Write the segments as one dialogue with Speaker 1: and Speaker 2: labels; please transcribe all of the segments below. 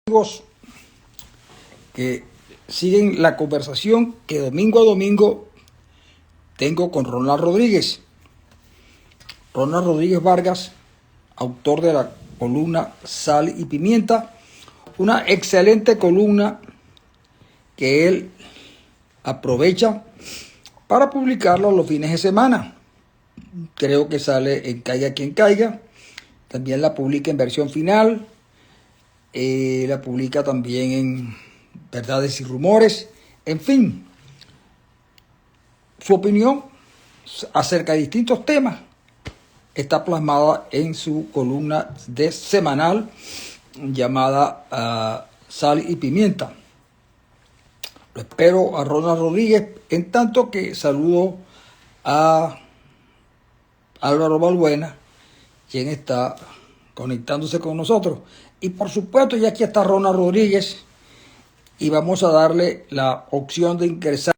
Speaker 1: Amigos que siguen la conversación que domingo a domingo tengo con Ronald Rodríguez. Ronald Rodríguez Vargas, autor de la columna Sal y Pimienta, una excelente columna que él aprovecha para publicarla los fines de semana. Creo que sale en Caiga Quien Caiga. También la publica en versión final. La publica también en Verdades y Rumores. En fin, su opinión acerca de distintos temas está plasmada en su columna de semanal llamada Sal y Pimienta. Lo espero a Ronald Rodríguez, en tanto que saludo a Álvaro Balbuena, quien está conectándose con nosotros. Y por supuesto, ya aquí está Ronald Rodríguez y vamos a darle la opción de ingresar.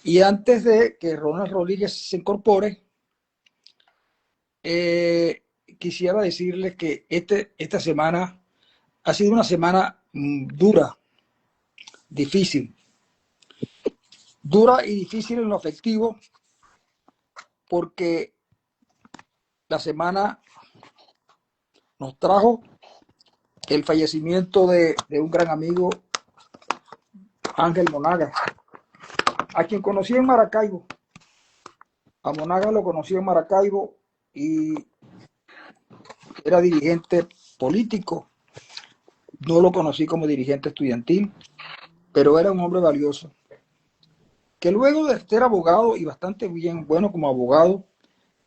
Speaker 1: Y antes de que Ronald Rodríguez se incorpore, quisiera decirles que esta semana ha sido una semana dura y difícil en lo afectivo, porque la semana nos trajo el fallecimiento de un gran amigo, Ángel Monagas, a quien conocí en Maracaibo. A Monagas lo conocí en Maracaibo y era dirigente político. No lo conocí como dirigente estudiantil, pero era un hombre valioso, que luego de ser abogado y bastante bueno como abogado,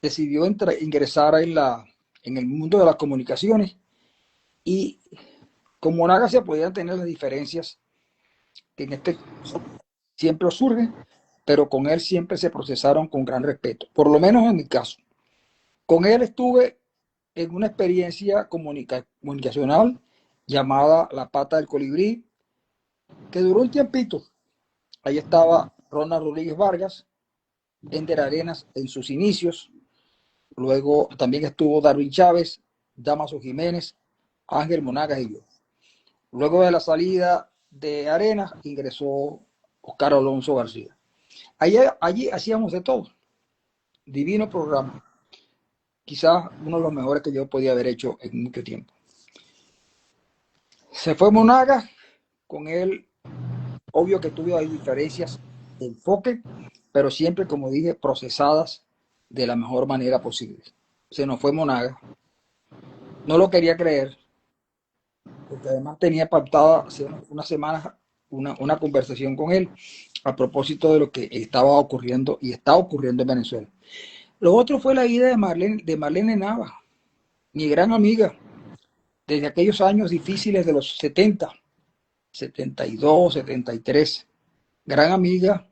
Speaker 1: decidió ingresar en el mundo de las comunicaciones. Y con Monagas se podían tener las diferencias que en este siempre surgen, pero con él siempre se procesaron con gran respeto, por lo menos en mi caso. Con él estuve en una experiencia comunicacional llamada La Pata del Colibrí, que duró un tiempito. Ahí estaba Ronald Rodríguez Vargas, Ender Arenas en sus inicios, luego también estuvo Darwin Chávez, Damaso Jiménez, Ángel Monagas y yo. Luego de la salida de Arenas ingresó Oscar Alonso García. Allí hacíamos de todo. Divino programa. Quizás uno de los mejores que yo podía haber hecho en mucho tiempo. Se fue Monagas, con él, obvio que tuve ahí diferencias de enfoque, pero siempre, como dije, procesadas de la mejor manera posible. Se nos fue Monagas. No lo quería creer, porque además tenía pactada hace unas semanas una conversación con él a propósito de lo que estaba ocurriendo y está ocurriendo en Venezuela. Lo otro fue la ida de Marlene Nava, mi gran amiga, desde aquellos años difíciles de los 70, 72, 73, gran amiga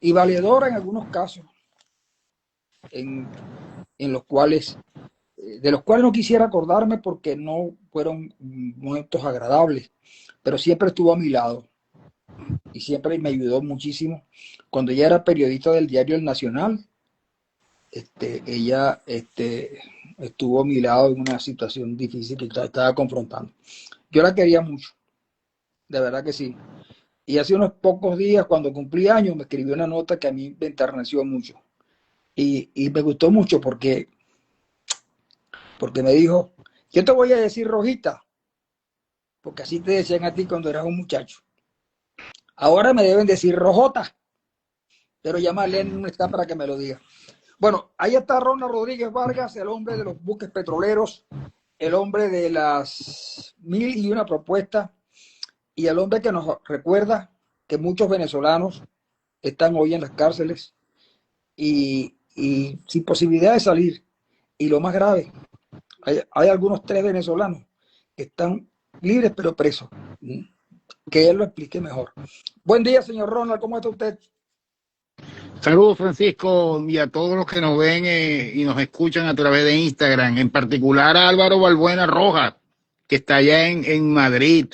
Speaker 1: y valedora en algunos casos, en los cuales, de los cuales no quisiera acordarme porque no fueron momentos agradables, pero siempre estuvo a mi lado y siempre me ayudó muchísimo. Cuando ella era periodista del diario El Nacional, ella estuvo a mi lado en una situación difícil que estaba confrontando. Yo la quería mucho, de verdad que sí. Y hace unos pocos días, cuando cumplí años, me escribió una nota que a mí me enterneció mucho. Y me gustó mucho porque me dijo, yo te voy a decir Rojita, porque así te decían a ti cuando eras un muchacho. Ahora me deben decir Rojota, pero ya Marlene no está para que me lo diga. Bueno, ahí está Ronald Rodríguez Vargas, el hombre de los buques petroleros, el hombre de las 1001 propuestas y el hombre que nos recuerda que muchos venezolanos están hoy en las cárceles y sin posibilidad de salir. Y lo más grave, hay algunos 3 venezolanos que están libres pero presos. Que él lo explique mejor. Buen día, señor Ronald, ¿cómo está usted?
Speaker 2: Saludos, Francisco, y a todos los que nos ven y nos escuchan a través de Instagram, en particular a Álvaro Balbuena Rojas, que está allá en Madrid.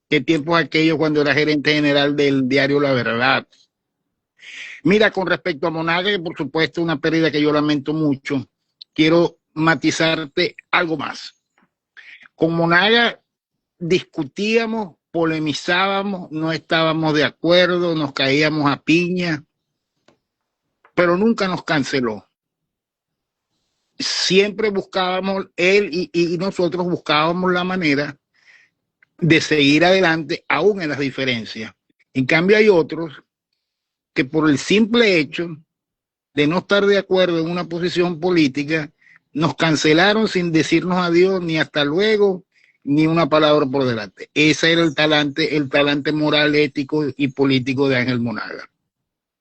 Speaker 2: ¿Qué tiempo es aquello cuando era gerente general del diario La Verdad? Mira, con respecto a Monagas, por supuesto, una pérdida que yo lamento mucho, quiero matizarte algo más. Con Monaga discutíamos, polemizábamos, no estábamos de acuerdo, nos caíamos a piña, pero nunca nos canceló. Siempre buscábamos, él y nosotros buscábamos la manera de seguir adelante, aún en las diferencias. En cambio, hay otros que por el simple hecho de no estar de acuerdo en una posición política, nos cancelaron sin decirnos adiós, ni hasta luego, ni una palabra por delante. Ese era el talante moral, ético y político de Ángel Monaga.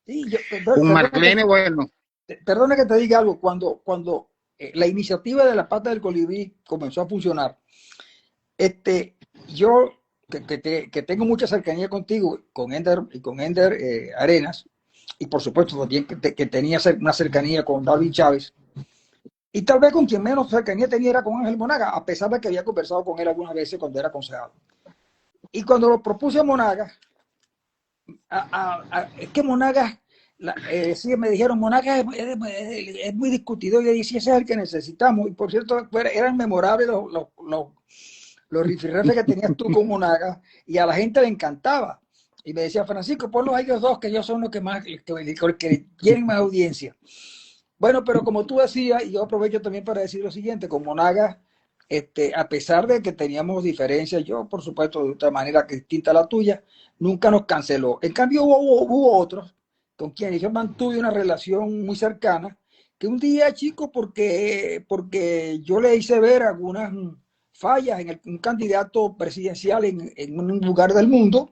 Speaker 1: Sí,
Speaker 2: Con Marlene, bueno.
Speaker 1: Perdona que te diga algo, cuando la iniciativa de la pata del colibrí comenzó a funcionar, yo que tengo mucha cercanía contigo, con Ender Arenas, y por supuesto también que tenía una cercanía con David Chávez, y tal vez con quien menos cercanía tenía era con Ángel Monaga, a pesar de que había conversado con él algunas veces cuando era concejal. Y cuando lo propuse a Monaga, es que Monaga, sí, me dijeron, Monaga es muy discutido, y yo dije, ese es el que necesitamos. Y por cierto, eran memorables los rifirrefes que tenías tú con Monaga, y a la gente le encantaba. Y me decía, Francisco, ponlos a ellos dos, que ellos son los que más que tienen más audiencia. Bueno, pero como tú decías, y yo aprovecho también para decir lo siguiente, con Monaga, a pesar de que teníamos diferencias, yo por supuesto de otra manera que distinta a la tuya, nunca nos canceló. En cambio hubo otros con quienes yo mantuve una relación muy cercana, que un día, chico, porque yo le hice ver algunas fallas en un candidato presidencial en un lugar del mundo,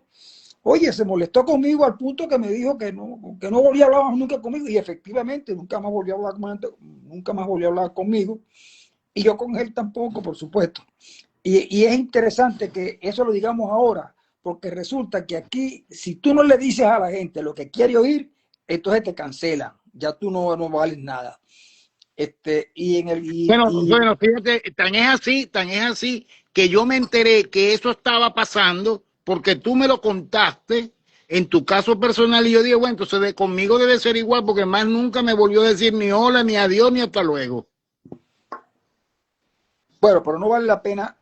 Speaker 1: oye, se molestó conmigo al punto que me dijo que no volvía a hablar más nunca conmigo, y efectivamente nunca más volvió a hablar conmigo, y yo con él tampoco, por supuesto. Y es interesante que eso lo digamos ahora, porque resulta que aquí, si tú no le dices a la gente lo que quiere oír, entonces te cancelan, ya tú no vales nada.
Speaker 2: Bueno, fíjate, tan es así que yo me enteré que eso estaba pasando porque tú me lo contaste en tu caso personal y yo dije, bueno, entonces conmigo debe ser igual porque más nunca me volvió a decir ni hola, ni adiós, ni hasta luego.
Speaker 1: Bueno, pero no vale la pena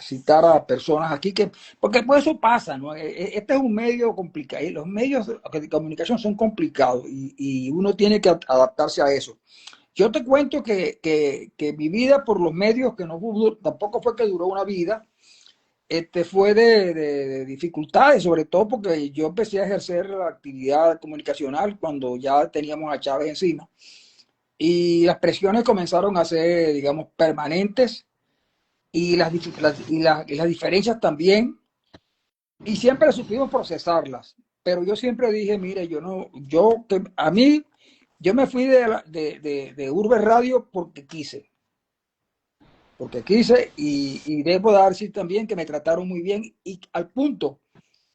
Speaker 1: citar a personas aquí porque pues eso pasa, ¿no? Este es un medio complicado, y los medios de comunicación son complicados, y uno tiene que adaptarse a eso. Yo te cuento que mi vida por los medios, que no tampoco fue que duró una vida, fue de dificultades, sobre todo porque yo empecé a ejercer la actividad comunicacional cuando ya teníamos a Chávez encima. Y las presiones comenzaron a ser, digamos, permanentes, y las diferencias también, y siempre supimos procesarlas. Pero yo siempre dije, mire, yo me fui de Urbe Radio porque quise, y debo decir también que me trataron muy bien, y al punto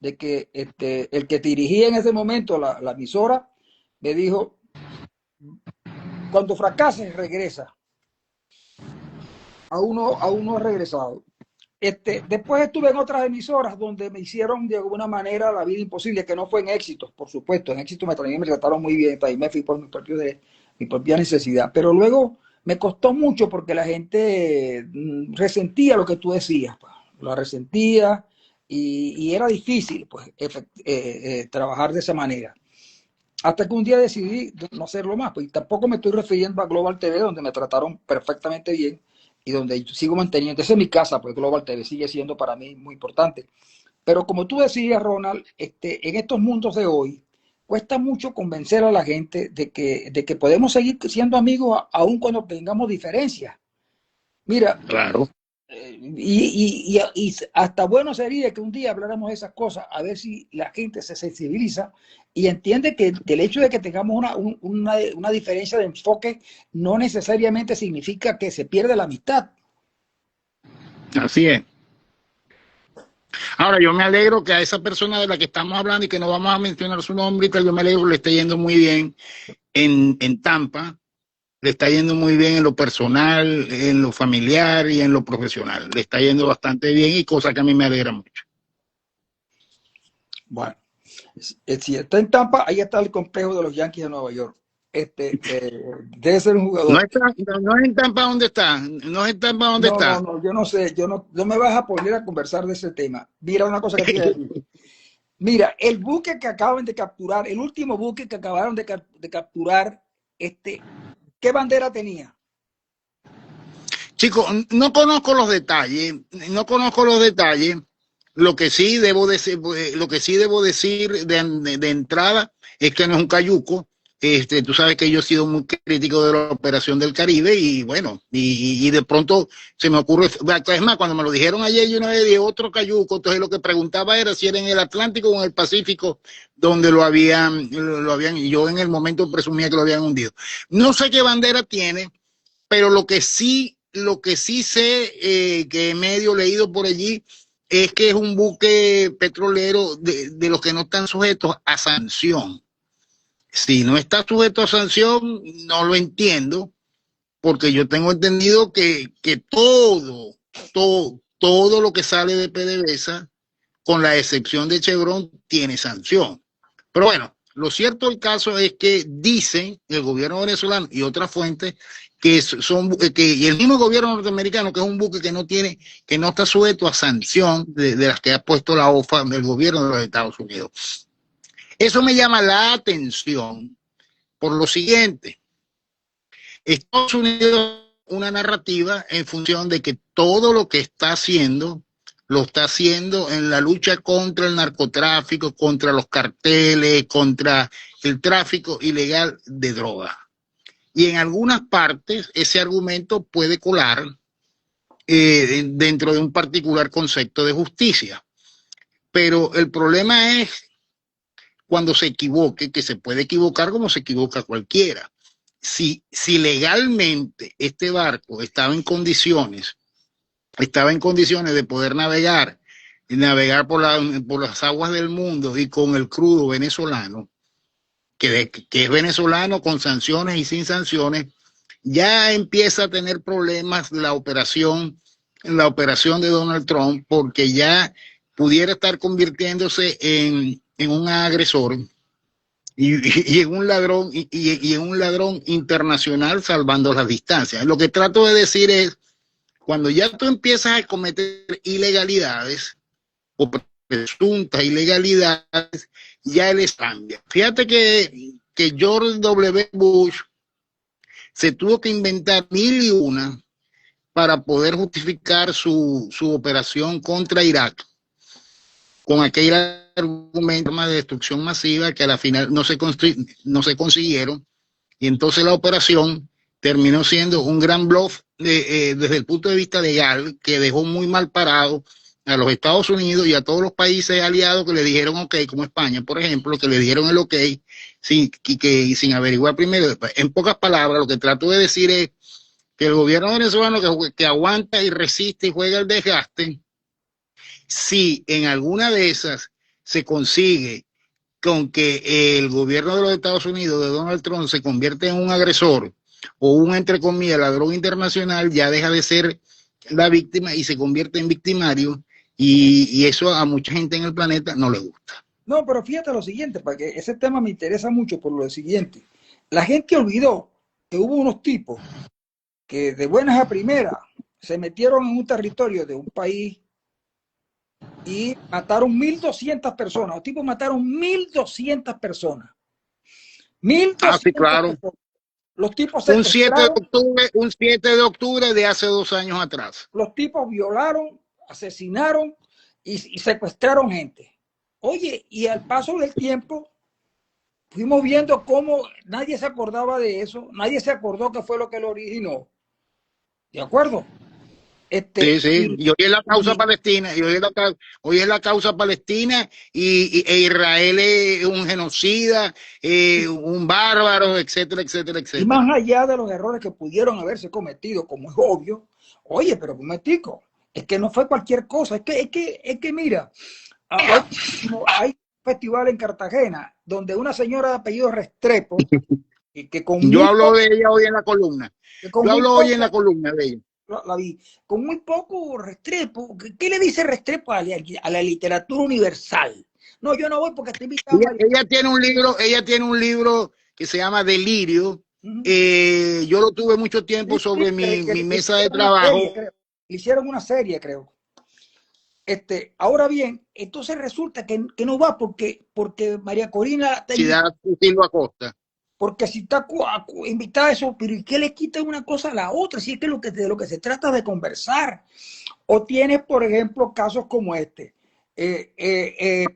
Speaker 1: de que el que dirigía en ese momento la emisora me dijo, cuando fracases, regresa. Aún no he regresado. Después estuve en otras emisoras donde me hicieron de alguna manera la vida imposible, que no fue en Éxitos, por supuesto. En Éxitos también me trataron muy bien, también me fui por mi propia necesidad. Pero luego me costó mucho porque la gente resentía lo que tú decías, pues. Lo resentía, y era difícil, pues, trabajar de esa manera. Hasta que un día decidí no hacerlo más, pues, y tampoco me estoy refiriendo a Global TV, donde me trataron perfectamente bien y donde sigo manteniendo. Esa es mi casa, pues Global TV sigue siendo para mí muy importante. Pero como tú decías, Ronald, en estos mundos de hoy, cuesta mucho convencer a la gente de que podemos seguir siendo amigos aun cuando tengamos diferencias. Mira,
Speaker 2: Claro.
Speaker 1: y hasta bueno sería que un día habláramos de esas cosas, a ver si la gente se sensibiliza y entiende que el hecho de que tengamos una diferencia de enfoque no necesariamente significa que se pierde la amistad.
Speaker 2: Así es. Ahora, yo me alegro que a esa persona de la que estamos hablando y que no vamos a mencionar su nombre, yo me alegro que le esté yendo muy bien en Tampa, le está yendo muy bien en lo personal, en lo familiar y en lo profesional. Le está yendo bastante bien, y cosa que a mí me alegra mucho.
Speaker 1: Bueno, si está en Tampa, ahí está el complejo de los Yankees de Nueva York. debe ser un
Speaker 2: No
Speaker 1: jugador.
Speaker 2: está, no es en Tampa donde está, no es en Tampa donde
Speaker 1: No, no,
Speaker 2: está.
Speaker 1: no, yo no sé, no me vas a poner a conversar de ese tema. Mira una cosa que te iba a decir. Mira, el buque que acaban de capturar, el último buque que acabaron de capturar, ¿qué bandera tenía?
Speaker 2: Chicos, no conozco los detalles, no conozco los detalles. Lo que sí debo decir, lo que sí debo decir de entrada es que no es un cayuco. Tú sabes que yo he sido muy crítico de la operación del Caribe y bueno, y de pronto se me ocurre, es más, cuando me lo dijeron ayer, yo una vez dije otro cayuco, entonces lo que preguntaba era si era en el Atlántico o en el Pacífico donde lo habían, y yo en el momento presumía que lo habían hundido. No sé qué bandera tiene, pero lo que sí sé, que he medio leído por allí, es que es un buque petrolero de los que no están sujetos a sanción. Si no está sujeto a sanción, no lo entiendo, porque yo tengo entendido que todo lo que sale de PDVSA, con la excepción de Chevron, tiene sanción. Pero bueno, lo cierto del caso es que dicen el gobierno venezolano y otras fuentes y el mismo gobierno norteamericano, que es un buque que no está sujeto a sanción de las que ha puesto la OFA del gobierno de los Estados Unidos. Eso me llama la atención por lo siguiente: Estados Unidos una narrativa en función de que todo lo que está haciendo lo está haciendo en la lucha contra el narcotráfico, contra los carteles, contra el tráfico ilegal de drogas. Y en algunas partes ese argumento puede colar dentro de un particular concepto de justicia. Pero el problema es cuando se equivoque, que se puede equivocar como se equivoca cualquiera. Si legalmente este barco estaba en condiciones de poder navegar por las aguas del mundo y con el crudo venezolano, que es venezolano con sanciones y sin sanciones, ya empieza a tener problemas la operación de Donald Trump, porque ya pudiera estar convirtiéndose en un agresor y en un ladrón y en un ladrón internacional, salvando las distancias. Lo que trato de decir es, cuando ya tú empiezas a cometer ilegalidades o presuntas ilegalidades, ya él cambia. Fíjate que George W. Bush se tuvo que inventar mil y una para poder justificar su operación contra Irak, con aquel argumento de destrucción masiva que a la final no se consiguieron, y entonces la operación terminó siendo un gran bluff desde el punto de vista legal, que dejó muy mal parado a los Estados Unidos y a todos los países aliados que le dijeron ok, como España, por ejemplo, que le dijeron el ok sin averiguar primero. En pocas palabras, lo que trato de decir es que el gobierno venezolano que aguanta y resiste y juega el desgaste, si en alguna de esas se consigue con que el gobierno de los Estados Unidos de Donald Trump se convierte en un agresor o un, entre comillas, ladrón internacional, ya deja de ser la víctima y se convierte en victimario, y eso a mucha gente en el planeta no le gusta.
Speaker 1: No, pero fíjate lo siguiente, porque ese tema me interesa mucho por lo siguiente. La gente olvidó que hubo unos tipos que de buenas a primeras se metieron en un territorio de un país y mataron 1.200 personas. Los tipos mataron 1.200 personas. 1.200
Speaker 2: sí, claro.
Speaker 1: personas. Los tipos
Speaker 2: un 7 de octubre de hace 2 años atrás.
Speaker 1: Los tipos violaron, asesinaron y secuestraron gente. Oye, y al paso del tiempo fuimos viendo cómo nadie se acordaba de eso, nadie se acordó que fue lo que lo originó. ¿De acuerdo?
Speaker 2: Sí. Y hoy es la causa palestina, y hoy es la causa palestina, e Israel es un genocida, un bárbaro, etcétera, etcétera, etcétera.
Speaker 1: Y más allá de los errores que pudieron haberse cometido, como es obvio, oye, pero un momentico, es que no fue cualquier cosa, es que mira, hay un festival en Cartagena donde una señora de apellido Restrepo, y que con
Speaker 2: yo hablo de ella hoy en la columna, hoy en la columna de ella.
Speaker 1: La vi, con muy poco Restrepo. ¿Qué le dice Restrepo a la literatura universal? No, yo no voy porque estoy invitado.
Speaker 2: Ella tiene un libro que se llama Delirio.
Speaker 1: Ujú.
Speaker 2: Yo lo tuve mucho tiempo
Speaker 1: Sí, sí,
Speaker 2: sobre mi
Speaker 1: que
Speaker 2: mesa de
Speaker 1: hicieron una serie,
Speaker 2: trabajo.
Speaker 1: creo. Hicieron una serie, creo. Ahora bien, entonces resulta que no va porque María Corina está
Speaker 2: Ciudad
Speaker 1: invitada,
Speaker 2: Silva Costa.
Speaker 1: porque si está invitada a eso, pero ¿y qué le quita una cosa a la otra? Si es que de lo que se trata es de conversar. O tienes, por ejemplo, casos como este.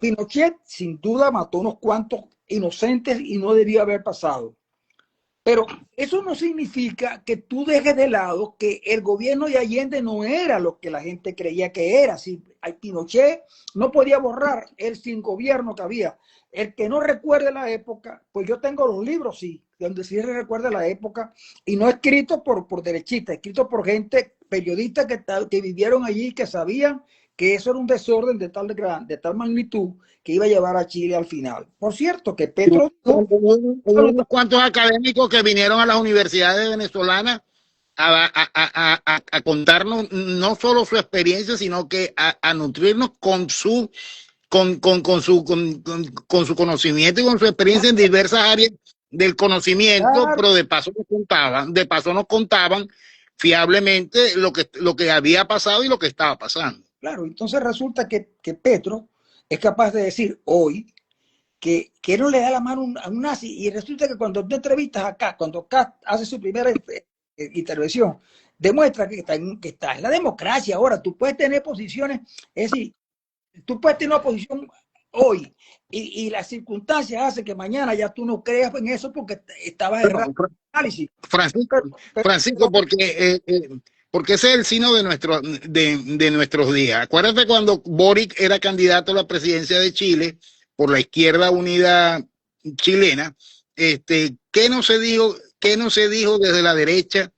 Speaker 1: Pinochet, sin duda, mató unos cuantos inocentes y no debió haber pasado. Pero eso no significa que tú dejes de lado que el gobierno de Allende no era lo que la gente creía que era. Si Pinochet no podía borrar el sin gobierno que había. El que no recuerde la época, pues yo tengo los libros, sí, donde sí se recuerda la época, y no escrito por derechistas, escrito por gente, periodistas que vivieron allí, que sabían que eso era un desorden de tal magnitud que iba a llevar a Chile al final. Por cierto, que Petro dijo,
Speaker 2: Hubo unos cuantos académicos que vinieron a las universidades venezolanas a contarnos no solo su experiencia, sino que a nutrirnos con su conocimiento y con su experiencia en diversas áreas del conocimiento,
Speaker 1: claro,
Speaker 2: pero de paso nos contaban fiablemente lo que había pasado y lo que estaba pasando.
Speaker 1: claro, entonces resulta que Petro es capaz de decir hoy que no le da la mano a un nazi, y resulta que cuando tú entrevistas acá, cuando acá hace su primera intervención, demuestra que está en la democracia. Ahora, tú puedes tener posiciones, es decir, tú puedes tener una posición hoy y las circunstancias hacen que mañana ya tú no creas en eso porque estabas errado
Speaker 2: Bueno,
Speaker 1: en el análisis.
Speaker 2: Francisco,
Speaker 1: Pero,
Speaker 2: porque ese es el signo de nuestros días. Acuérdate cuando Boric era candidato a la presidencia de Chile por la Izquierda Unida chilena, qué no se dijo desde la derecha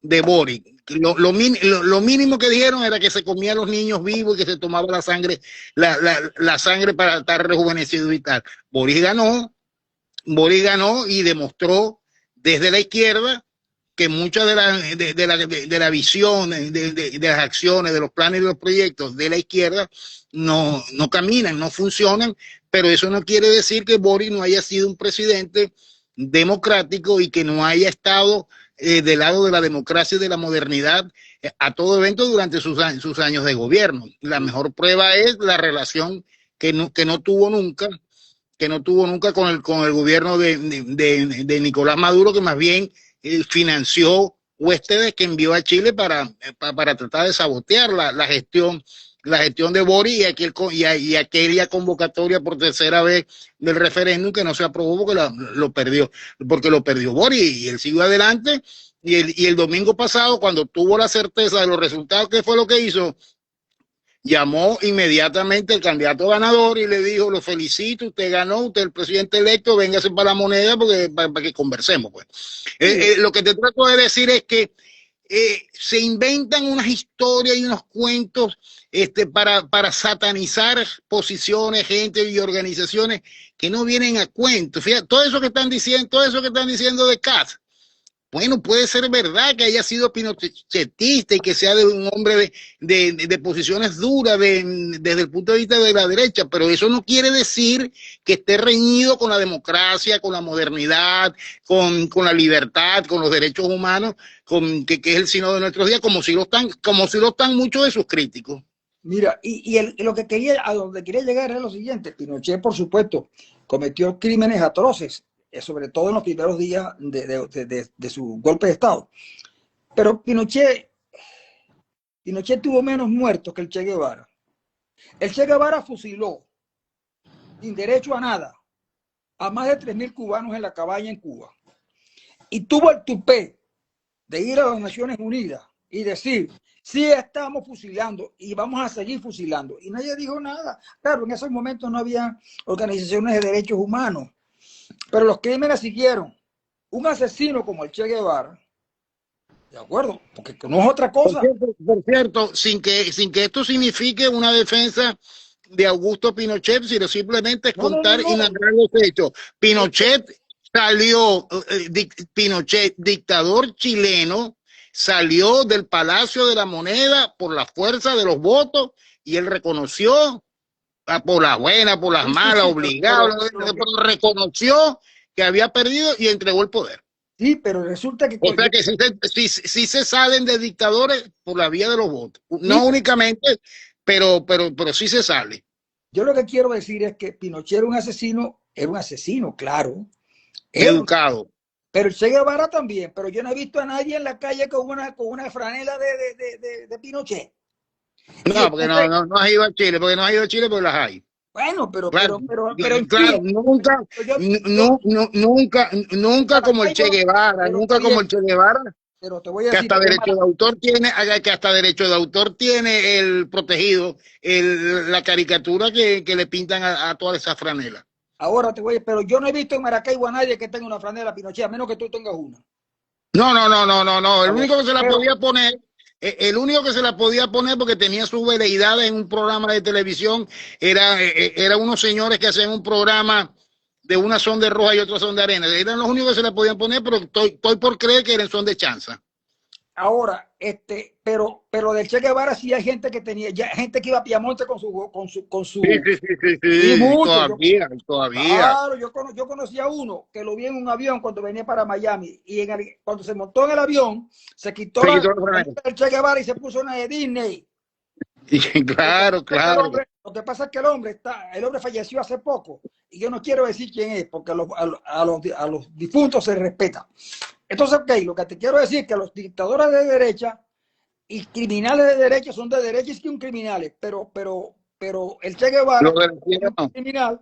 Speaker 2: de Boric? Lo mínimo que dijeron era que se comía a los niños vivos y que se tomaba la sangre para estar rejuvenecido y tal. Boric ganó y demostró desde la izquierda que muchas de la visión, de las acciones, de los planes y de los proyectos de la izquierda no caminan, no funcionan, pero eso no quiere decir que Boric no haya sido un presidente democrático y que no haya estado del lado de la democracia y de la modernidad a todo evento durante sus años de gobierno. La mejor prueba es la relación que no tuvo nunca con el gobierno de Nicolás Maduro, que más bien financió huéspedes que envió a Chile para tratar de sabotear la gestión de Boric y aquella convocatoria por tercera vez del referéndum que no se aprobó porque lo perdió Boric y él siguió adelante. Y el domingo pasado, cuando tuvo la certeza de los resultados, ¿qué fue lo que hizo? Llamó inmediatamente al candidato ganador y le dijo: lo felicito, usted ganó, usted es el presidente electo, véngase para la moneda para que conversemos. Pues.
Speaker 1: sí,
Speaker 2: Lo que te trato de decir es que se inventan unas historias y unos cuentos para satanizar posiciones, gente y organizaciones que no vienen a cuento. Fíjate, todo eso que están diciendo de Katz, bueno, puede ser verdad que haya sido pinochetista y que sea de un hombre de posiciones duras desde el punto de vista de la derecha, pero eso no quiere decir que esté reñido con la democracia, con la modernidad, con la libertad, con los derechos humanos, que es el signo de nuestros días, como si lo están muchos de sus críticos.
Speaker 1: mira, lo que quería, a donde quería llegar era lo siguiente. Pinochet, por supuesto, cometió crímenes atroces, sobre todo en los primeros días de su golpe de Estado. Pero Pinochet tuvo menos muertos que el Che Guevara. El Che Guevara fusiló, sin derecho a nada, a más de 3.000 cubanos en la cabaña en Cuba. Y tuvo el tupé de ir a las Naciones Unidas y decir: sí, estamos fusilando y vamos a seguir fusilando. Y nadie dijo nada. Claro, en esos momentos no había organizaciones de derechos humanos, pero los crímenes siguieron. Un asesino como el Che Guevara, de acuerdo, porque no es otra cosa.
Speaker 2: Por cierto, sin que esto signifique una defensa de Augusto Pinochet, sino simplemente es
Speaker 1: No, no, no,
Speaker 2: contar y
Speaker 1: no.
Speaker 2: narrar los hechos. Pinochet, dictador chileno, salió del Palacio de la Moneda por la fuerza de los votos y él reconoció, por las buenas, por las
Speaker 1: Sí, sí,
Speaker 2: malas,
Speaker 1: sí,
Speaker 2: obligado, pero reconoció que había perdido y entregó el poder.
Speaker 1: Sí, pero resulta que
Speaker 2: O sea que sí se salen de dictadores por la vía de los votos.
Speaker 1: sí,
Speaker 2: No únicamente, pero sí se sale.
Speaker 1: yo lo que quiero decir es que Pinochet era un asesino, claro. Él,
Speaker 2: Educado.
Speaker 1: pero Che Guevara también, pero yo no he visto a nadie en la calle con una franela de Pinochet. Y
Speaker 2: No, porque
Speaker 1: entonces,
Speaker 2: no has ido a Chile, porque no has ido a Chile, porque las hay.
Speaker 1: bueno,
Speaker 2: Claro,
Speaker 1: pero en
Speaker 2: claro,
Speaker 1: Chile,
Speaker 2: nunca,
Speaker 1: yo
Speaker 2: nunca
Speaker 1: a la
Speaker 2: como el
Speaker 1: calle,
Speaker 2: Che Guevara,
Speaker 1: pero está
Speaker 2: nunca como
Speaker 1: bien,
Speaker 2: el Che Guevara,
Speaker 1: pero te voy a
Speaker 2: que
Speaker 1: decir,
Speaker 2: hasta derecho de autor tiene, que hasta derecho de autor tiene el protegido, la caricatura que le pintan a toda esa franela.
Speaker 1: ahora te voy a, pero yo no he visto en Maracaibo a nadie que tenga una franela Pinochet, a menos que tú tengas una.
Speaker 2: No.
Speaker 1: A
Speaker 2: El
Speaker 1: ver,
Speaker 2: único que se la
Speaker 1: pero
Speaker 2: podía poner, el único que se la podía poner porque tenía sus veleidades en un programa de televisión, era unos señores que hacían un programa de una son de roja y otra son de arena. Eran los únicos que se la podían poner, pero estoy por creer que eran son de chanza.
Speaker 1: ahora, pero del Che Guevara sí hay gente que tenía, ya, gente que iba a Piamonte con su, y
Speaker 2: Sí,
Speaker 1: muchos,
Speaker 2: todavía.
Speaker 1: claro, yo conocí a uno que lo vi en un avión cuando venía para Miami y cuando se montó en el avión, se quitó
Speaker 2: Se
Speaker 1: la
Speaker 2: quitó la franela.
Speaker 1: del Che Guevara y se puso una de Disney.
Speaker 2: Claro, claro.
Speaker 1: Lo que pasa es que el hombre falleció hace poco y yo no quiero decir quién es porque a los difuntos se respeta. Entonces, ok, lo que te quiero decir es que los dictadores de derecha y criminales de derecha son de derecha y son criminales, pero el Che
Speaker 2: Los
Speaker 1: Guevara,
Speaker 2: de
Speaker 1: que
Speaker 2: la
Speaker 1: es
Speaker 2: izquierda
Speaker 1: un
Speaker 2: no.
Speaker 1: criminal,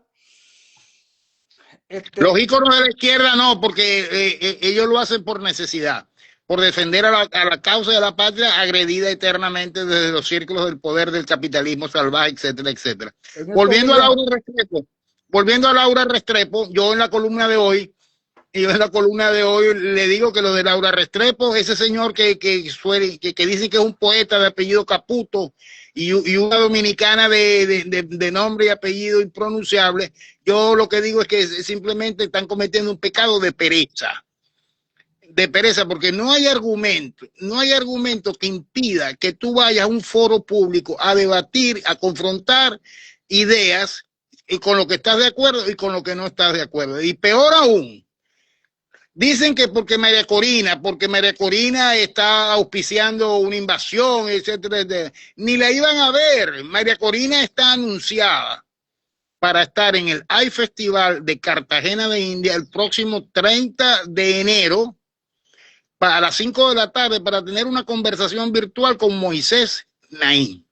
Speaker 2: Los
Speaker 1: este,
Speaker 2: íconos de la izquierda no, porque ellos lo hacen por necesidad, por defender a la causa de la patria agredida eternamente desde los círculos del poder del capitalismo salvaje, etcétera, etcétera.
Speaker 1: en estos
Speaker 2: Volviendo a
Speaker 1: días,
Speaker 2: Laura Restrepo, yo en la columna de hoy, le digo que lo de Laura Restrepo, ese señor que dice que es un poeta de apellido Caputo y una dominicana de nombre y apellido impronunciable, yo lo que digo es que simplemente están cometiendo un pecado de pereza, porque no hay argumento que impida que tú vayas a un foro público a debatir, a confrontar ideas y con lo que estás de acuerdo y con lo que no estás de acuerdo. Y peor aún, dicen que porque María Corina está auspiciando una invasión, etcétera, etcétera. Ni la iban a ver. María Corina está anunciada para estar en el AI Festival de Cartagena de India el próximo 30 de enero a las 5 de la tarde para tener una conversación virtual con Moisés Naín.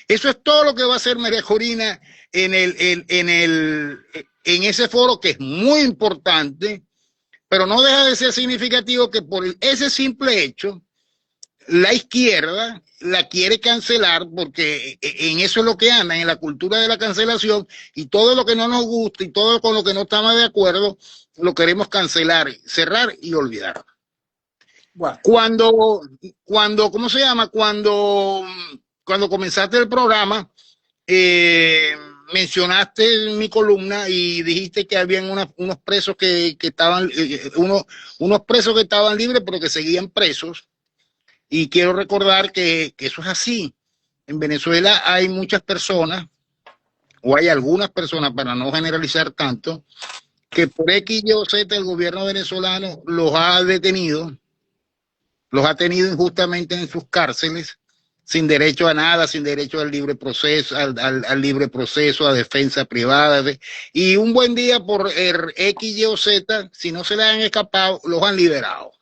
Speaker 2: Eso es todo lo que va a hacer María Corina en ese foro, que es muy importante, pero no deja de ser significativo que por ese simple hecho la izquierda la quiere cancelar, porque en eso es lo que anda, en la cultura de la cancelación, y todo lo que no nos gusta y todo con lo que no estamos de acuerdo lo queremos cancelar, cerrar y olvidar.
Speaker 1: bueno,
Speaker 2: ¿Cómo se llama? Cuando comenzaste el programa, mencionaste en mi columna y dijiste que habían unos presos que estaban, unos presos que estaban libres, pero que seguían presos. Y quiero recordar que eso es así. En Venezuela hay muchas personas, o hay algunas personas, para no generalizar tanto, que por X, Y o Z el gobierno venezolano los ha detenido, los ha tenido injustamente en sus cárceles, sin derecho a nada, sin derecho al libre proceso, al libre proceso, a defensa privada. Y un buen día por el X, Y o Z, si no se le han escapado, los han liberado.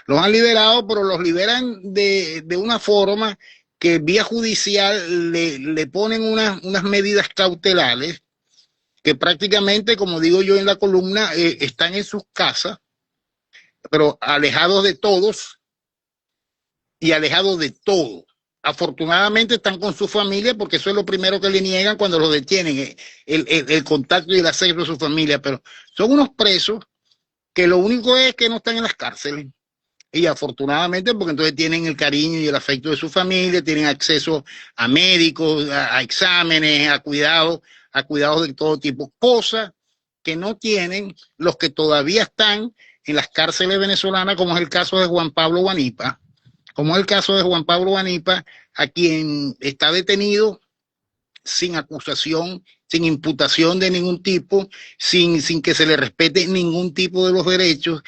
Speaker 2: Los han liberado, pero los liberan de una forma que vía judicial le ponen unas medidas cautelares que prácticamente, como digo yo en la columna, están en sus casas, pero alejados de todos y alejados de todo. Afortunadamente están con su familia, porque eso es lo primero que le niegan cuando los detienen, el contacto y el acceso a su familia, pero son unos presos que lo único es que no están en las cárceles. Y afortunadamente, porque entonces tienen el cariño y el afecto de su familia, tienen acceso a médicos, a exámenes, a cuidados de todo tipo, cosa que no tienen los que todavía están en las cárceles venezolanas, como es el caso de Juan Pablo Guanipa, a quien está detenido sin acusación, sin imputación de ningún tipo, sin que se le respete ningún tipo de los derechos.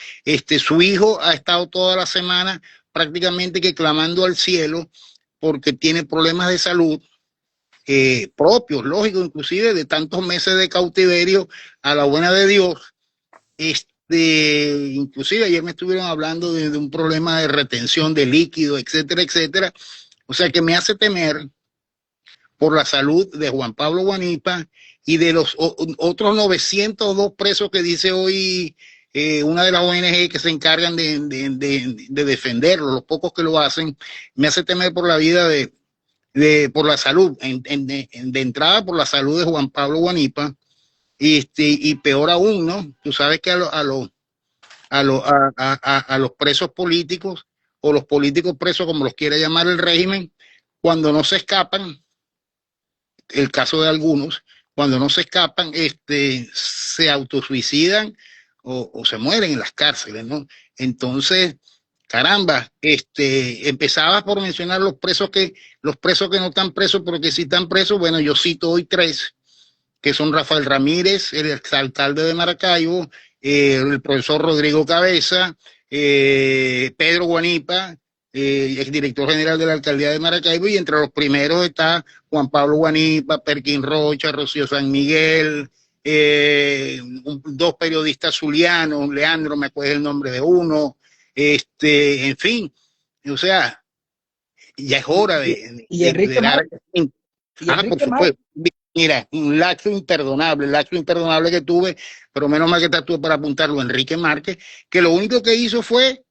Speaker 2: Su hijo ha estado toda la semana prácticamente que clamando al cielo porque tiene problemas de salud propios, lógicos, inclusive de tantos meses de cautiverio a la buena de Dios. Inclusive ayer me estuvieron hablando de un problema de retención de líquido, etcétera, etcétera. O sea que me hace temer por la salud de Juan Pablo Guanipa y de los otros 902 presos que dice hoy una de las ONG que se encargan de defenderlo, los pocos que lo hacen. Me hace temer por la vida por la salud, de entrada por la salud de Juan Pablo Guanipa, y peor aún, ¿no? Tú sabes que a los presos políticos, o los políticos presos, como los quiere llamar el régimen, cuando no se escapan, el caso de algunos, cuando no se escapan, se autosuicidan o se mueren en las cárceles, ¿no? Entonces, caramba, empezaba por mencionar los presos que no están presos, pero que sí están presos. Bueno, yo cito hoy 3, que son Rafael Ramírez, el exalcalde de Maracaibo, el profesor Rodrigo Cabeza, Pedro Guanipa, exdirector general de la alcaldía de Maracaibo, y entre los primeros está Juan Pablo Guanipa, Perkin Rocha, Rocío San Miguel, 2 periodistas zulianos, Leandro, me acuerdo el nombre de uno, en fin, o sea, ya es hora de
Speaker 1: Enrique Márquez.
Speaker 2: Por supuesto. Mira, un lapso imperdonable que tuve, pero menos mal que te tuve para apuntarlo, Enrique Márquez, que lo único que hizo fue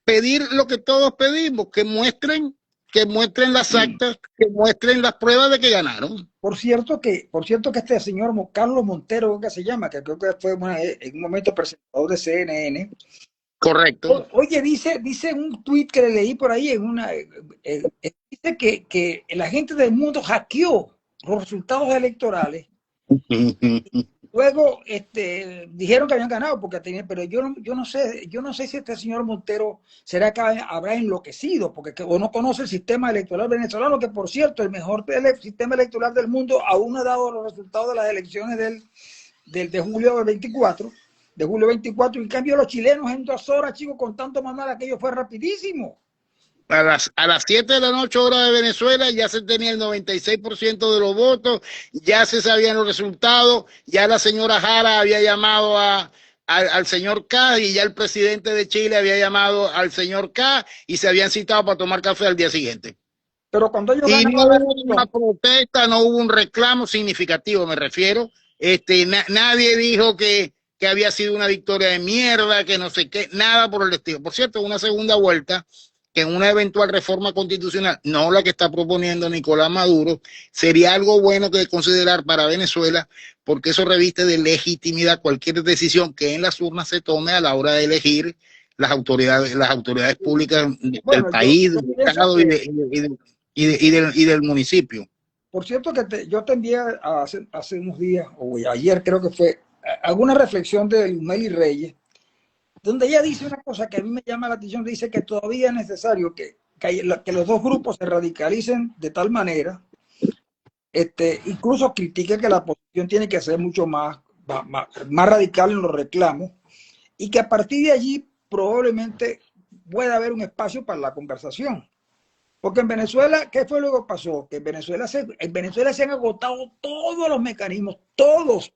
Speaker 2: pedir lo que todos pedimos, que muestren las actas, que muestren las pruebas de que ganaron.
Speaker 1: Por cierto que este señor Carlos Montero, que se llama, que creo que fue en un momento presentador de CNN.
Speaker 2: Correcto.
Speaker 1: Oye, dice un tuit que le leí por ahí, dice que la gente del mundo hackeó los resultados electorales. Luego dijeron que habían ganado porque tenían, pero yo no sé si este señor Montero será que habrá enloquecido porque o no conoce el sistema electoral venezolano, que por cierto el mejor sistema electoral del mundo aún no ha dado los resultados de las elecciones de julio 24, y en cambio los chilenos en 2 horas, chicos, con tanto manual, aquello fue rapidísimo.
Speaker 2: A las 7 de la noche, hora de Venezuela, ya se tenía el 96% de los votos, ya se sabían los resultados, ya la señora Jara había llamado al señor K, y ya el presidente de Chile había llamado al señor K, y se habían citado para tomar café al día siguiente.
Speaker 1: Pero cuando ellos
Speaker 2: y no hubo una protesta, no hubo un reclamo significativo, me refiero. Nadie dijo que había sido una victoria de mierda, que no sé qué, nada por el estilo. Por cierto, una segunda vuelta, que en una eventual reforma constitucional, no la que está proponiendo Nicolás Maduro, sería algo bueno que considerar para Venezuela, porque eso reviste de legitimidad cualquier decisión que en las urnas se tome a la hora de elegir las autoridades públicas del país, del Estado y del municipio.
Speaker 1: Por cierto que yo te envié hace unos días, o ayer creo que fue, alguna reflexión de Meli Reyes, donde ella dice una cosa que a mí me llama la atención. Dice que todavía es necesario que los 2 grupos se radicalicen de tal manera, incluso critica que la oposición tiene que ser mucho más radical en los reclamos, y que a partir de allí probablemente pueda haber un espacio para la conversación. Porque en Venezuela, ¿qué fue lo que pasó? Que en Venezuela se han agotado todos los mecanismos, todos.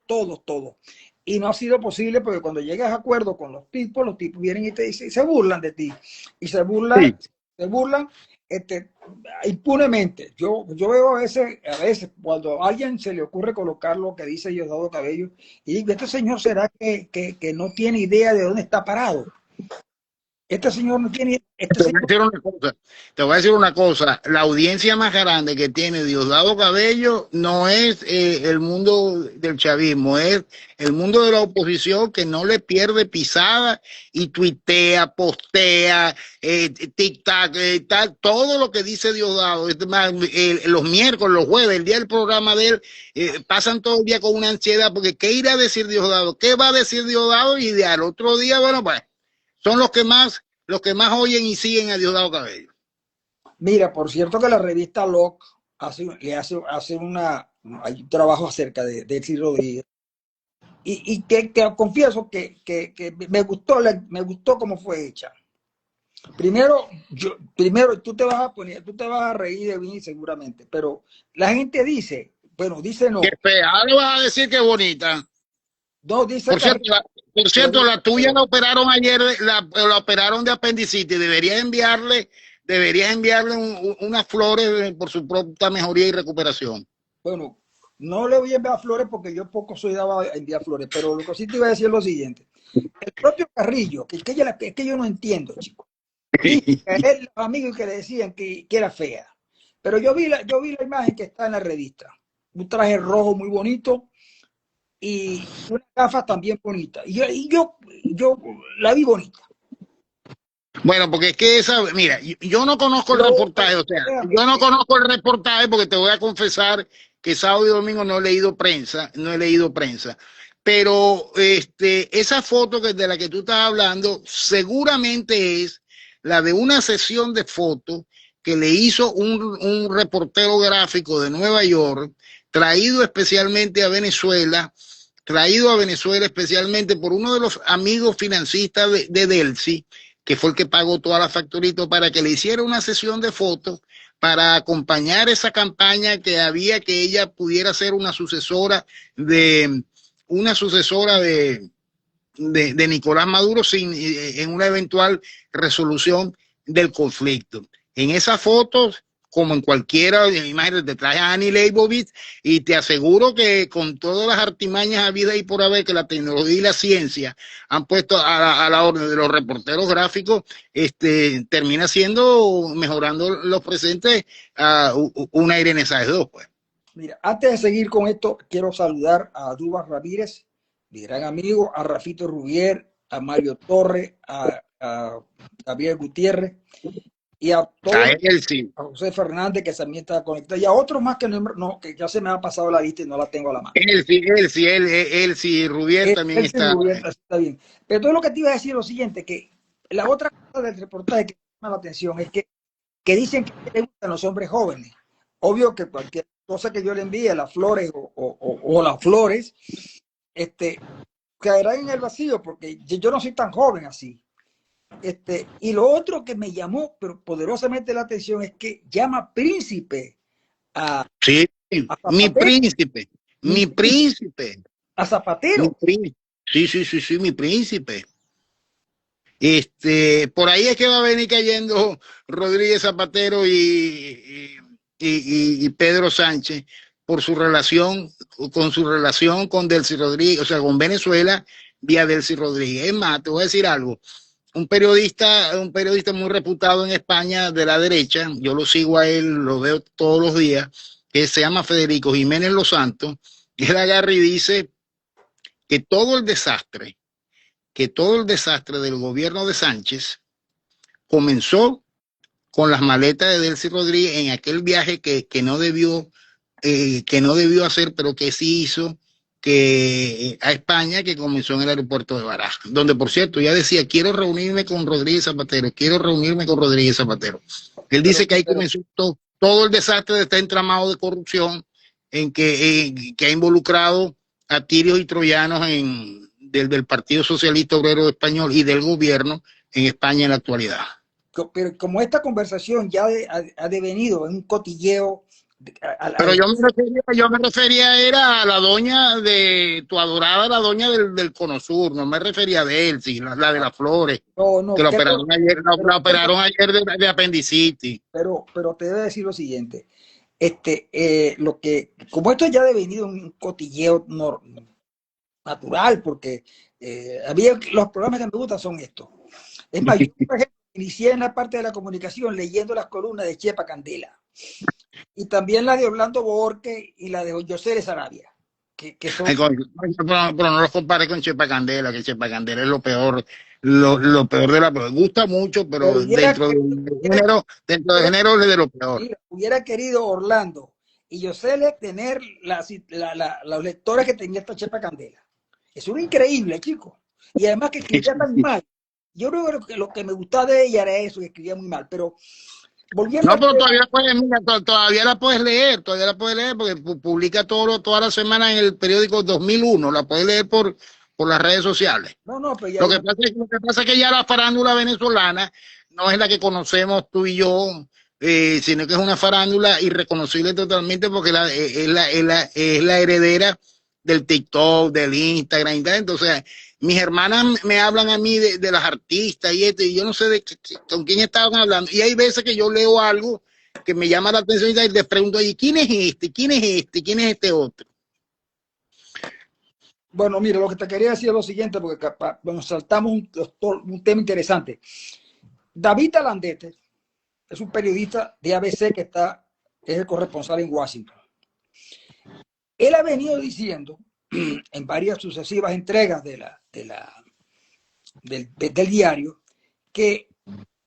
Speaker 1: Y no ha sido posible, porque cuando llegas a acuerdo con los tipos vienen y te dicen, y se burlan de ti. Y se burlan impunemente. Yo veo a veces cuando a alguien se le ocurre colocar lo que dice Diosdado Cabello, y digo, este señor será que no tiene idea de dónde está parado. Este señor no tiene...
Speaker 2: Te voy a decir una cosa. La audiencia más grande que tiene Diosdado Cabello no es el mundo del chavismo, es el mundo de la oposición, que no le pierde pisada y tuitea, postea, tic-tac, tal, todo lo que dice Diosdado. Los miércoles, los jueves, el día del programa de él, pasan todo el día con una ansiedad, porque ¿qué irá a decir Diosdado? ¿Qué va a decir Diosdado? Y al otro día, bueno, pues son los que más oyen y siguen a Diosdado Cabello.
Speaker 1: Mira, por cierto que la revista LOC hay un trabajo acerca de Delcy Rodríguez. Y que confieso que me gustó cómo fue hecha. Primero, tú te vas a reír de mí seguramente, pero la gente dice, bueno, dice
Speaker 2: Qué
Speaker 1: no,
Speaker 2: fea. Ahora vas a decir que bonita.
Speaker 1: no dice
Speaker 2: Por
Speaker 1: que
Speaker 2: cierto, la tuya la operaron ayer, la operaron de apendicitis. Deberías enviarle unas flores por su propia mejoría y recuperación.
Speaker 1: bueno, no le voy a enviar flores porque yo poco soy dado a enviar flores, pero lo que sí te iba a decir es lo siguiente. El propio Carrillo, que yo no entiendo, chicos. Dice que él, los amigos que le decían que era fea. Pero yo vi la imagen que está en la revista. Un traje rojo muy bonito y una gafas también bonita. Yo la vi bonita.
Speaker 2: Bueno, porque es que mira, yo no conozco el reportaje, o sea,
Speaker 1: Créame,
Speaker 2: yo no conozco el reportaje porque te voy a confesar que sábado y domingo no he leído prensa, pero esa foto de la que tú estás hablando seguramente es la de una sesión de fotos que le hizo un reportero gráfico de Nueva York, traído a Venezuela especialmente por uno de los amigos financistas de Delcy, que fue el que pagó toda la facturita para que le hiciera una sesión de fotos para acompañar esa campaña que había, que ella pudiera ser una sucesora de Nicolás Maduro en una eventual resolución del conflicto. En esas fotos, como en cualquiera, imagínate, te traes a Annie Leibovitz y te aseguro que con todas las artimañas habidas y por haber que la tecnología y la ciencia han puesto a la orden de los reporteros gráficos, termina siendo, mejorando los presentes, una Irene Sáez 2, pues.
Speaker 1: mira, antes de seguir con esto, quiero saludar a Dubas Ramírez, mi gran amigo, a Rafito Rubier, a Mario Torre, a Gabriel Gutiérrez y a todos
Speaker 2: A él sí.
Speaker 1: a José Fernández, que también está conectado, y a otros más que ya se me ha pasado la lista y no la tengo a la mano.
Speaker 2: Él sí, Rubier también
Speaker 1: Él se
Speaker 2: está.
Speaker 1: está bien. Pero todo lo que te iba a decir es lo siguiente, que la otra cosa del reportaje que me llama la atención es que dicen que le gustan los hombres jóvenes. Obvio que cualquier cosa que yo le envíe, las flores o las flores, caerá en el vacío, porque yo no soy tan joven así. Y lo otro que me llamó pero poderosamente la atención es que llama príncipe a,
Speaker 2: Sí,
Speaker 1: a
Speaker 2: mi
Speaker 1: Zapatero,
Speaker 2: príncipe, mi príncipe,
Speaker 1: a
Speaker 2: mi
Speaker 1: Zapatero.
Speaker 2: príncipe. Sí, mi príncipe. Por ahí es que va a venir cayendo Rodríguez Zapatero y Pedro Sánchez por su relación con Delcy Rodríguez, o sea, con Venezuela vía Delcy Rodríguez. Es más, te voy a decir algo. Un periodista muy reputado en España de la derecha, yo lo sigo a él, lo veo todos los días, que se llama Federico Jiménez Los Santos, él agarra y dice que todo el desastre del gobierno de Sánchez comenzó con las maletas de Delcy Rodríguez en aquel viaje que no debió hacer, pero que sí hizo, que a España, que comenzó en el aeropuerto de Barajas, donde por cierto ya decía, quiero reunirme con Rodríguez Zapatero. Él
Speaker 1: Pero,
Speaker 2: dice que ahí
Speaker 1: pero,
Speaker 2: comenzó todo el desastre de este entramado de corrupción que ha involucrado a tirios y troyanos del Partido Socialista Obrero Español y del gobierno en España en la actualidad.
Speaker 1: pero como esta conversación ya ha devenido en un cotilleo.
Speaker 2: Pero yo me refería era a la doña de tu adorada, la doña del Cono Sur, no me refería a él, sí, la de las flores,
Speaker 1: No, no,
Speaker 2: que la operaron ayer de apendicitis.
Speaker 1: pero te debo decir lo siguiente. Como esto ya ha devenido un cotilleo natural, porque los programas que me gustan son estos. Es más, yo, por ejemplo, inicié en la parte de la comunicación leyendo las columnas de Chepa Candela y también la de Orlando Borque y la de José Sarabia, que son.
Speaker 2: Ay, pero no los compare con Chepa Candela, que Chepa Candela es lo peor de la. Me gusta mucho,
Speaker 1: Pero
Speaker 2: pero dentro de género es de lo peor.
Speaker 1: hubiera querido Orlando y José tener los lectores que tenía esta Chepa Candela. Es un increíble, chico. Y además que escribía tan mal. Yo creo que lo que me gustaba de ella era eso, que escribía muy mal. Pero volviendo
Speaker 2: No,
Speaker 1: al
Speaker 2: pero
Speaker 1: tema,
Speaker 2: todavía puedes, mira, todavía la puedes leer porque publica toda la semana en el periódico 2001, la puedes leer por las redes sociales.
Speaker 1: no, no, pero ya
Speaker 2: Lo
Speaker 1: ahí
Speaker 2: que pasa es, lo que pasa es que ya la farándula venezolana no es la que conocemos tú y yo, sino que es una farándula irreconocible totalmente porque es la heredera del TikTok, del Instagram y tal. Entonces, mis hermanas me hablan a mí de las artistas y esto, y yo no sé con quién estaban hablando. Y hay veces que yo leo algo que me llama la atención y les pregunto, ¿y quién es este? ¿Quién es este? ¿Quién es este otro?
Speaker 1: bueno, mira, lo que te quería decir es lo siguiente, porque nos saltamos un tema interesante. David Alandete es un periodista de ABC que es el corresponsal en Washington. Él ha venido diciendo en varias sucesivas entregas del diario que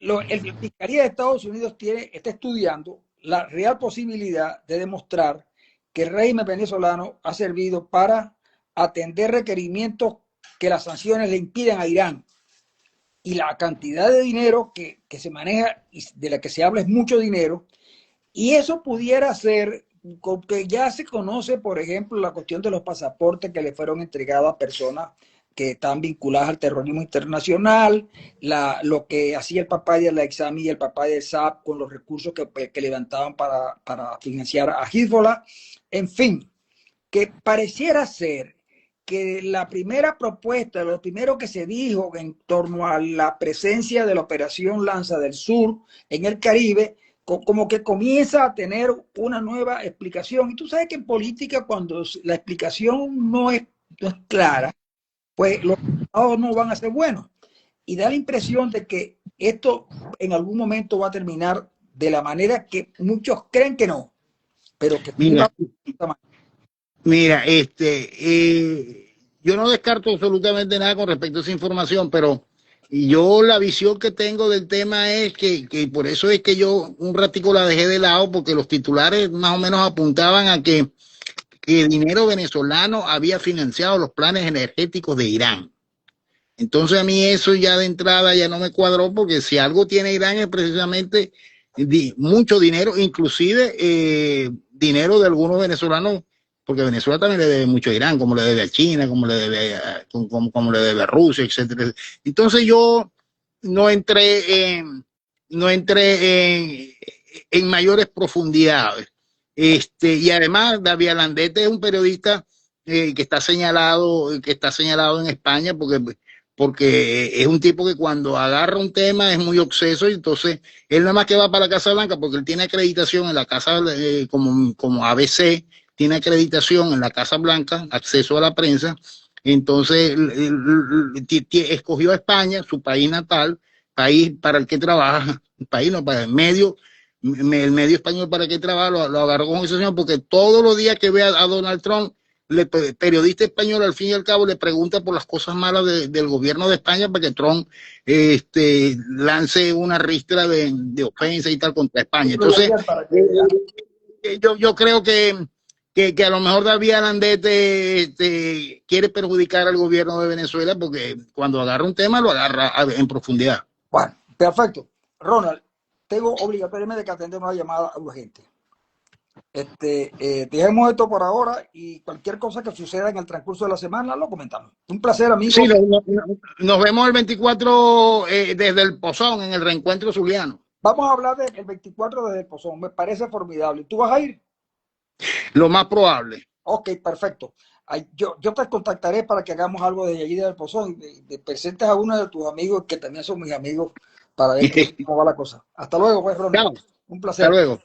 Speaker 1: la Fiscalía de Estados Unidos está estudiando la real posibilidad de demostrar que el régimen venezolano ha servido para atender requerimientos que las sanciones le impiden a Irán. Y la cantidad de dinero que se maneja y de la que se habla es mucho dinero. Y eso pudiera ser, que ya se conoce, por ejemplo, la cuestión de los pasaportes que le fueron entregados a personas que están vinculadas al terrorismo internacional, lo que hacía el papá de la Exami y el papá del SAP con los recursos que levantaban para financiar a Hezbollah. En fin, que pareciera ser que la primera propuesta, lo primero que se dijo en torno a la presencia de la Operación Lanza del Sur en el Caribe, como que comienza a tener una nueva explicación. Y tú sabes que en política, cuando la explicación no es clara, pues los resultados no van a ser buenos. Y da la impresión de que esto en algún momento va a terminar de la manera que muchos creen que no, pero que sí va
Speaker 2: Mira,
Speaker 1: a terminar.
Speaker 2: Mira, yo no descarto absolutamente nada con respecto a esa información, pero yo la visión que tengo del tema es que por eso es que yo un ratico la dejé de lado, porque los titulares más o menos apuntaban a que el dinero venezolano había financiado los planes energéticos de Irán. Entonces a mí eso ya de entrada ya no me cuadró, porque si algo tiene Irán es precisamente mucho dinero, inclusive dinero de algunos venezolanos, porque Venezuela también le debe mucho a Irán, como le debe a China, como le debe a Rusia, etcétera. Entonces yo no entré en mayores profundidades. Y además David Alandete es un periodista que está señalado en España porque es un tipo que cuando agarra un tema es muy obseso, y entonces él nada más que va para la Casa Blanca porque él tiene acreditación en la Casa, como ABC, tiene acreditación en la Casa Blanca, acceso a la prensa. Entonces escogió a España, su país natal, país para el que trabaja, país no, para el medio español para el que trabaja, lo agarró con esa, porque todos los días que ve a Donald Trump, periodista español, al fin y al cabo le pregunta por las cosas malas del gobierno de España para que Trump lance una ristra de ofensa y tal contra España. Entonces, yo creo que a lo mejor David Alandete quiere perjudicar al gobierno de Venezuela, porque cuando agarra un tema lo agarra en profundidad.
Speaker 1: Bueno, perfecto. Ronald, tengo obligatoriamente que atender una llamada urgente. Dejemos esto por ahora y cualquier cosa que suceda en el transcurso de la semana lo comentamos. Un placer, amigo.
Speaker 2: Sí, nos vemos el 24 desde el Pozón, en el reencuentro zuliano.
Speaker 1: Vamos a hablar del 24 desde el Pozón. Me parece formidable. ¿Tú vas a ir?
Speaker 2: Lo más probable.
Speaker 1: Ok, perfecto. Yo te contactaré para que hagamos algo de allí del Pozón. Te presentes a uno de tus amigos que también son mis amigos para ver cómo va la cosa. Hasta luego, pues, Ronald.
Speaker 2: Chao.
Speaker 1: Un placer.
Speaker 2: Hasta luego.